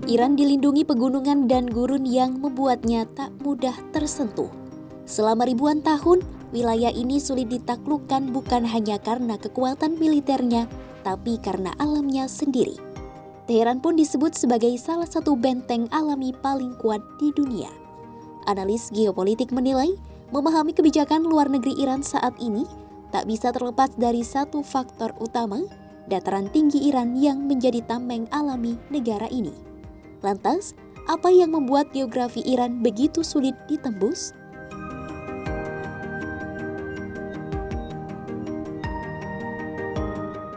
Iran dilindungi pegunungan dan gurun yang membuatnya tak mudah tersentuh. Selama ribuan tahun, wilayah ini sulit ditaklukkan bukan hanya karena kekuatan militernya, tapi karena alamnya sendiri. Teheran pun disebut sebagai salah satu benteng alami paling kuat di dunia. Analis geopolitik menilai, memahami kebijakan luar negeri Iran saat ini tak bisa terlepas dari satu faktor utama, dataran tinggi Iran yang menjadi tameng alami negara ini. Lantas, apa yang membuat geografi Iran begitu sulit ditembus?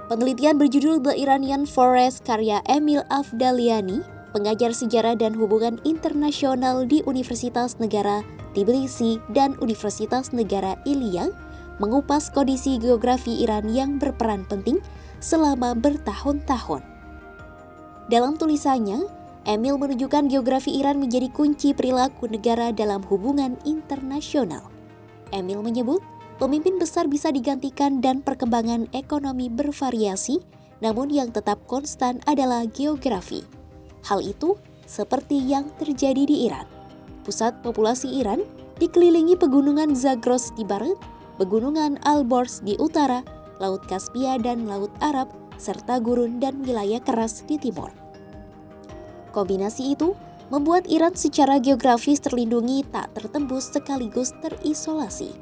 Penelitian berjudul The Iranian Forest karya Emil Afdaliani, pengajar sejarah dan hubungan internasional di Universitas Negara Tbilisi dan Universitas Negara Ilya, mengupas kondisi geografi Iran yang berperan penting selama bertahun-tahun. Dalam tulisannya, Emil menunjukkan geografi Iran menjadi kunci perilaku negara dalam hubungan internasional. Emil menyebut, pemimpin besar bisa digantikan dan perkembangan ekonomi bervariasi, namun yang tetap konstan adalah geografi. Hal itu seperti yang terjadi di Iran. Pusat populasi Iran dikelilingi pegunungan Zagros di barat, pegunungan Alborz di utara, Laut Kaspia dan Laut Arab, serta gurun dan wilayah keras di timur. Kombinasi itu membuat Iran secara geografis terlindungi tak tertembus sekaligus terisolasi.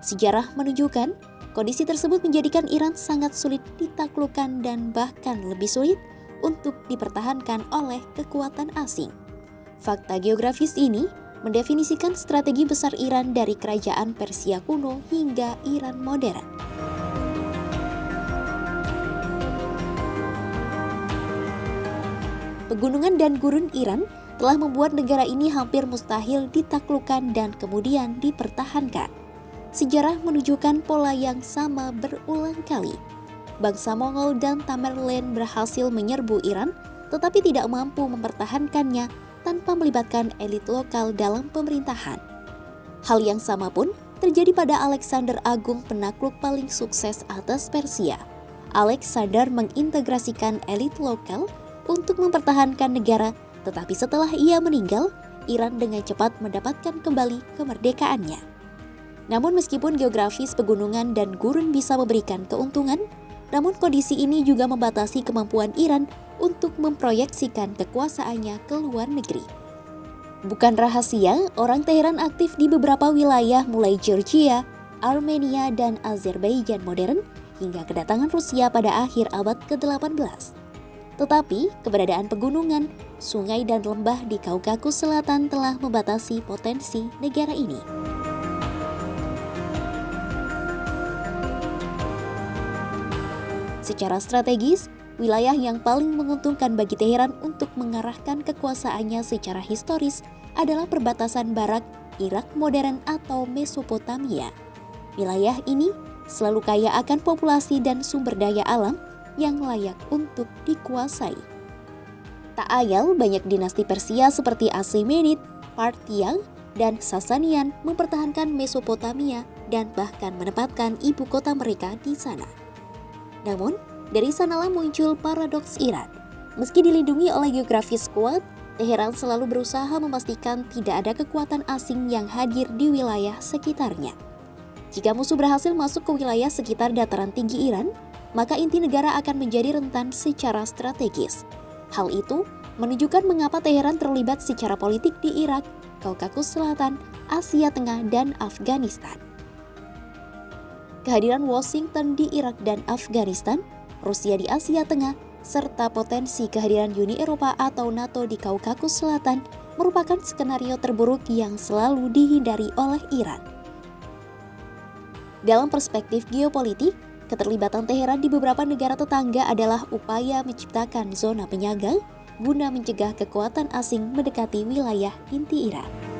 Sejarah menunjukkan kondisi tersebut menjadikan Iran sangat sulit ditaklukkan dan bahkan lebih sulit untuk dipertahankan oleh kekuatan asing. Fakta geografis ini mendefinisikan strategi besar Iran dari kerajaan Persia kuno hingga Iran modern. Pegunungan dan gurun Iran telah membuat negara ini hampir mustahil ditaklukkan dan kemudian dipertahankan. Sejarah menunjukkan pola yang sama berulang kali. Bangsa Mongol dan Tamerlane berhasil menyerbu Iran, tetapi tidak mampu mempertahankannya tanpa melibatkan elit lokal dalam pemerintahan. Hal yang sama pun terjadi pada Alexander Agung, penakluk paling sukses atas Persia. Alexander mengintegrasikan elit lokal untuk mempertahankan negara, tetapi setelah ia meninggal, Iran dengan cepat mendapatkan kembali kemerdekaannya. Namun meskipun geografis pegunungan dan gurun bisa memberikan keuntungan, namun kondisi ini juga membatasi kemampuan Iran untuk memproyeksikan kekuasaannya ke luar negeri. Bukan rahasia, orang Teheran aktif di beberapa wilayah mulai Georgia, Armenia, dan Azerbaijan modern hingga kedatangan Rusia pada akhir abad ke-18. Tetapi, keberadaan pegunungan, sungai dan lembah di Kaukasus Selatan telah membatasi potensi negara ini. Secara strategis, wilayah yang paling menguntungkan bagi Teheran untuk mengarahkan kekuasaannya secara historis adalah perbatasan barat Irak modern atau Mesopotamia. Wilayah ini selalu kaya akan populasi dan sumber daya alam yang layak untuk dikuasai. Tak ayal banyak dinasti Persia seperti Achaemenid, Parthian, dan Sasanian mempertahankan Mesopotamia dan bahkan menempatkan ibu kota mereka di sana. Namun, dari sanalah muncul paradoks Iran. Meski dilindungi oleh geografis kuat, Teheran selalu berusaha memastikan tidak ada kekuatan asing yang hadir di wilayah sekitarnya. Jika musuh berhasil masuk ke wilayah sekitar dataran tinggi Iran, maka inti negara akan menjadi rentan secara strategis. Hal itu menunjukkan mengapa Teheran terlibat secara politik di Irak, Kaukasus Selatan, Asia Tengah, dan Afghanistan. Kehadiran Washington di Irak dan Afghanistan, Rusia di Asia Tengah, serta potensi kehadiran Uni Eropa atau NATO di Kaukasus Selatan merupakan skenario terburuk yang selalu dihindari oleh Iran. Dalam perspektif geopolitik, keterlibatan Teheran di beberapa negara tetangga adalah upaya menciptakan zona penyaga guna mencegah kekuatan asing mendekati wilayah inti Iran.